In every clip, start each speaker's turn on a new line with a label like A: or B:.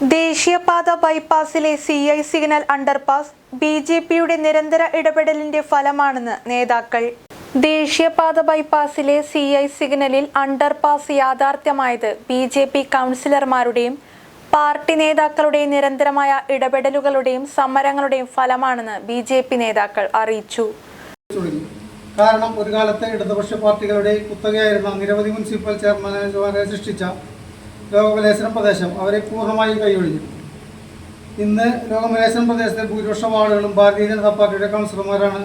A: ദേശീയപാത ബൈപ്പാസിലെ CI signal underpass BJPയുടെ നിരന്തര ഇടപെടലിന്റെ ഫലമാണെന്ന് നേതാക്കൾ. ദേശീയപാത ബൈപ്പാസിലെ CI സിഗ്നലിൽ അണ്ടർപാസ് യാഥാർത്ഥ്യമായത് BJP കൗൺസിലർമാരുടെയും പാർട്ടി നേതാക്കളുടെയും നിരന്തരമായ ഇടപെടലുകളുടെയും സമരങ്ങളുടെയും ഫലമാണെന്ന് BJP നേതാക്കൾ അറിയിച്ചു.
B: കാരണം ഒരു കാലത്തെ ഇടതുപക്ഷ പാർട്ടികളുടെ കുത്തകയായിരുന്ന നിരവധി മുനിസിപ്പൽ ചെയർമാൻമാരെ സൃഷ്ടിച്ച ലോകമലേശ്വരം പ്രദേശം അവരെ പൂർണ്ണമായി കൈയൊഴിഞ്ഞു. ഇന്ന് ലോകമലേശ്വരം പ്രദേശത്തെ ഭൂരിപക്ഷ വാർഡുകളും ഭാരതീയ ജനതാ പാർട്ടിയുടെ കൗൺസിലർമാരാണ്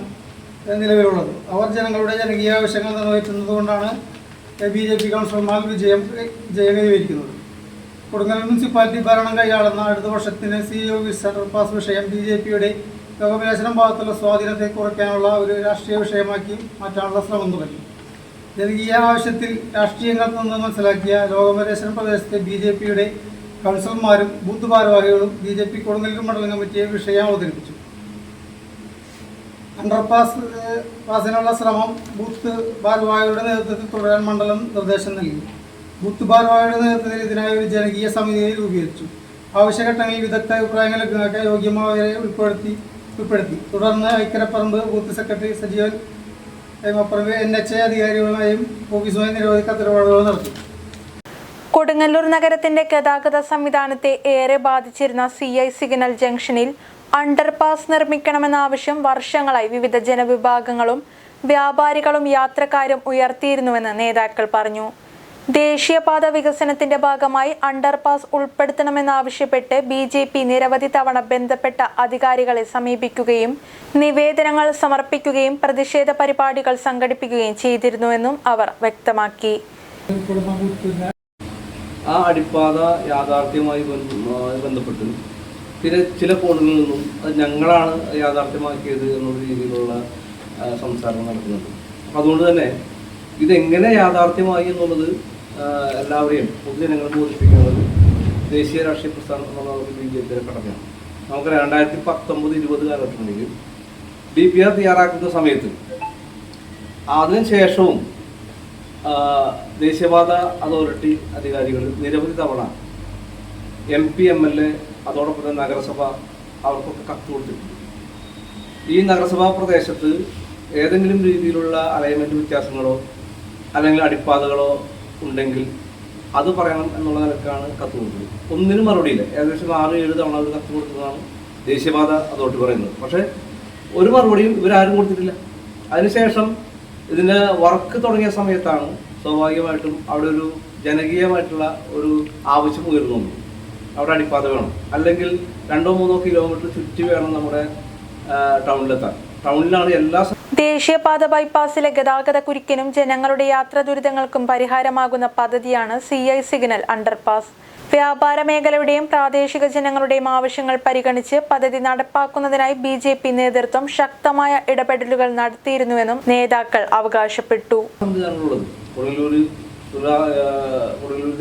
B: നിലവിലുള്ളത്. അവർ ജനങ്ങളുടെ ജനകീയ ആവശ്യങ്ങൾ നിറവേറ്റുന്നതുകൊണ്ടാണ് BJP കൗൺസിലർമാർ വിജയം കൈവരിക്കുന്നത്. കൊടുങ്ങല്ലൂർ മുനിസിപ്പാലിറ്റി ഭരണം കൈയാളുന്ന ഇടതുപക്ഷത്തിന് CI അണ്ടർപാസ് വിഷയം BJPയുടെ ലോകമലേശ്വരം ഭാഗത്തുള്ള സ്വാധീനത്തെ കുറയ്ക്കാനുള്ള ഒരു രാഷ്ട്രീയ വിഷയമാക്കി മാറ്റാനുള്ള ശ്രമം തുടങ്ങി. ജനകീയ ആവശ്യത്തിൽ രാഷ്ട്രീയങ്ങൾ നിന്ന് മനസ്സിലാക്കിയ ലോകമലേശ്വരം പ്രദേശത്തെ BJPയുടെ കൗൺസിലർമാരും ബൂത്ത് ഭാരവാഹികളും BJP കൊടുങ്ങല്ലൂർ മണ്ഡലം കമ്മിറ്റിയെ വിഷയം അവതരിപ്പിച്ചു. അണ്ടർപാസിനുള്ള ശ്രമം ബൂത്ത് ഭാരവാഹികളുടെ നേതൃത്വത്തിൽ തുടരാൻ മണ്ഡലം നിർദ്ദേശം നൽകി. ബൂത്ത് ഭാരവാഹിയുടെ നേതൃത്വത്തിൽ ഇതിനായി ഒരു ജനകീയ സമിതിയെ രൂപീകരിച്ചു. ആവശ്യഘട്ടങ്ങളിൽ വിദഗ്ധ അഭിപ്രായങ്ങൾ ലഭ്യമാക്കാൻ യോഗ്യമായവരെ ഉൾപ്പെടുത്തി. തുടർന്ന് ഐക്കരപ്പറമ്പ് ബൂത്ത് സെക്രട്ടറി സജീവൻ കൈമാപ്പറമ്പ് NHA അധികാരികളുമായും ഓഫീസുമായി നിരവധി കത്തിടപാടുകൾ നടത്തി.
A: കൊടുങ്ങല്ലൂർ നഗരത്തിന്റെ ഗതാഗത സംവിധാനത്തെ ഏറെ ബാധിച്ചിരുന്ന CI സിഗ്നൽ ജംഗ്ഷനിൽ അണ്ടർപാസ് നിർമ്മിക്കണമെന്ന ആവശ്യം വർഷങ്ങളായി വിവിധ ജനവിഭാഗങ്ങളും വ്യാപാരികളും യാത്രക്കാരും ഉയർത്തിയിരുന്നുവെന്ന് നേതാക്കൾ പറഞ്ഞു. ദേശീയപാത വികസനത്തിന്റെ ഭാഗമായി അണ്ടർപാസ് ഉൾപ്പെടുത്തണമെന്നാവശ്യപ്പെട്ട് BJP നിരവധി തവണ ബന്ധപ്പെട്ട അധികാരികളെ സമീപിക്കുകയും നിവേദനങ്ങൾ സമർപ്പിക്കുകയും പ്രതിഷേധ പരിപാടികൾ സംഘടിപ്പിക്കുകയും ചെയ്തിരുന്നുവെന്നും അവർ വ്യക്തമാക്കി.
C: ആ അടിപ്പാത യാഥാർത്ഥ്യമായി ബന്ധപ്പെട്ട് ചില കോണുകളിൽ നിന്നും അത് ഞങ്ങളാണ് യാഥാർത്ഥ്യമാക്കിയത് എന്നുള്ള രീതിയിലുള്ള സംസാരം നടക്കുന്നുണ്ട്. അതുകൊണ്ട് തന്നെ ഇതെങ്ങനെ യാഥാർത്ഥ്യമായി എന്നുള്ളത് എല്ലാവരെയും പൊതുജനങ്ങളെ ബോധിപ്പിക്കുന്നത് ദേശീയ രാഷ്ട്രീയ പ്രസ്ഥാനം എന്നുള്ള BJPയുടെ കടമയാണ്. നമുക്ക് 2019-20 കാലഘട്ടങ്ങളിൽ DPR തയ്യാറാക്കുന്ന സമയത്ത് അതിനുശേഷവും ദേശീയപാത അതോറിറ്റി അധികാരികൾ നിരവധി തവണ MP MLA അതോടൊപ്പം തന്നെ നഗരസഭ അവർക്കൊക്കെ കത്ത് കൊടുത്തിട്ടുണ്ട്. ഈ നഗരസഭാ പ്രദേശത്ത് ഏതെങ്കിലും രീതിയിലുള്ള അലൈൻമെൻറ്റ് വ്യത്യാസങ്ങളോ അല്ലെങ്കിൽ അടിപ്പാതകളോ ഉണ്ടെങ്കിൽ അത് പറയണം എന്നുള്ള നിലക്കാണ് കത്ത് കൊടുത്തത്. ഒന്നിനും മറുപടിയില്ല. ഏകദേശം 6-7 തവണ അവർ കത്ത് കൊടുത്തതാണ് ദേശീയപാത അതോറിറ്റി പറയുന്നത്. പക്ഷേ ഒരു മറുപടിയും ഇവരാരും കൊടുത്തിട്ടില്ല. അതിനുശേഷം ഇതിന് വർക്ക് തുടങ്ങിയ സമയത്താണ് സ്വാഭാവികമായിട്ടും അവിടെ ഒരു ജനകീയമായിട്ടുള്ള ഒരു ആവശ്യം ഉയർന്നു വന്നു. അവിടെ അടിപ്പാത വേണം, അല്ലെങ്കിൽ 2-3 കിലോമീറ്റർ ചുറ്റി വേണം നമ്മുടെ ടൗണിലെത്താൻ. ടൗണിലാണ് എല്ലാ
A: ദേശീയപാത ബൈപ്പാസിലെ ഗതാഗത കുരുക്കിനും ജനങ്ങളുടെ യാത്രാ ദുരിതങ്ങൾക്കും പരിഹാരമാകുന്ന പദ്ധതിയാണ് CI സിഗ്നൽ അണ്ടർപാസ്. വ്യാപാര മേഖലയുടെയും പ്രാദേശിക ജനങ്ങളുടെയും ആവശ്യങ്ങൾ പരിഗണിച്ച് പദ്ധതി നടപ്പാക്കുന്നതിനായി BJP നേതൃത്വം ശക്തമായ ഇടപെടലുകൾ നടത്തിയിരുന്നുവെന്നും നേതാക്കൾ അവകാശപ്പെട്ടു.
C: കൊടുങ്ങല്ലൂർ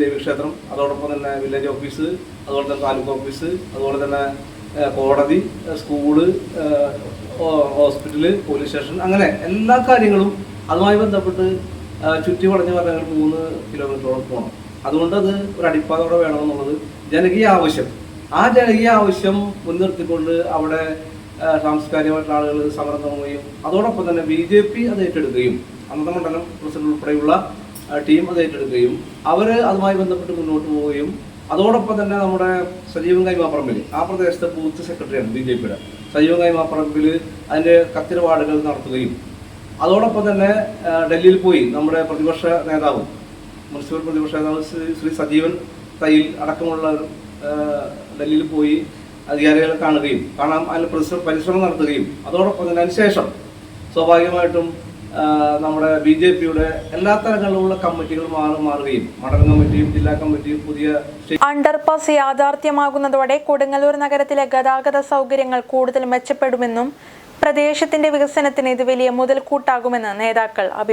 C: ദേവീക്ഷേത്രം, അതോടൊപ്പം തന്നെ വില്ലേജ് ഓഫീസ്, അതുപോലെ തന്നെ താലൂക്ക് ഓഫീസ്, അതുപോലെ തന്നെ കോടതി, സ്കൂള്, ഹോസ്പിറ്റല്, പോലീസ് സ്റ്റേഷൻ, അങ്ങനെ എല്ലാ കാര്യങ്ങളും അതുമായി ബന്ധപ്പെട്ട് ചുറ്റി വളഞ്ഞ് പറഞ്ഞാൽ 3 കിലോമീറ്ററോളം പോകണം. അതുകൊണ്ട് അത് ഒരു അടിപ്പാതോടെ വേണമെന്നുള്ളത് ജനകീയ ആവശ്യം. ആ ജനകീയ ആവശ്യം മുൻനിർത്തിക്കൊണ്ട് അവിടെ സാംസ്കാരികമായിട്ടുള്ള ആളുകൾ സമരം തുടങ്ങുകയും അതോടൊപ്പം തന്നെ BJP അത് ഏറ്റെടുക്കുകയും അന്നത്തെ മണ്ഡലം പ്രസിഡന്റ് ഉൾപ്പെടെയുള്ള ടീം അത് ഏറ്റെടുക്കുകയും അവർ അതുമായി ബന്ധപ്പെട്ട് മുന്നോട്ട് പോവുകയും അതോടൊപ്പം തന്നെ നമ്മുടെ സജീവൻ കൈമാപ്പറമ്പിൽ ആ പ്രദേശത്തെ ബൂത്ത് സെക്രട്ടറിയാണ് BJPയുടെ സജീവൻ കൈമാപ്പറമ്പിൽ അതിൻ്റെ കത്തിടപാടുകൾ നടത്തുകയും അതോടൊപ്പം തന്നെ ഡൽഹിയിൽ പോയി നമ്മുടെ പ്രതിപക്ഷ നേതാവ് മുനിസിപ്പൽ പ്രതിപക്ഷ നേതാവ് ശ്രീ സജീവൻ തയ്യിൽ അടക്കമുള്ളവർ ഡൽഹിയിൽ പോയി അധികാരികളെ കാണാൻ അതിന് പരിശ്രമം നടത്തുകയും അതോടൊപ്പം തന്നെ അതിനുശേഷം സ്വാഭാവികമായിട്ടും നമ്മുടെ BJPയുടെ എല്ലാ തരങ്ങളിലുള്ള കമ്മിറ്റികൾ മാറുകയും മണ്ഡലം കമ്മിറ്റിയും ജില്ലാ കമ്മിറ്റിയും പുതിയ
A: അണ്ടർപാസ് യാഥാർത്ഥ്യമാകുന്നതോടെ കൊടുങ്ങല്ലൂർ നഗരത്തിലെ ഗതാഗത സൗകര്യങ്ങൾ കൂടുതൽ മെച്ചപ്പെടുമെന്നും പ്രദേശത്തിന്റെ വികസനത്തിന് ഇത് വലിയ മുതൽക്കൂട്ടാകുമെന്ന് നേതാക്കൾ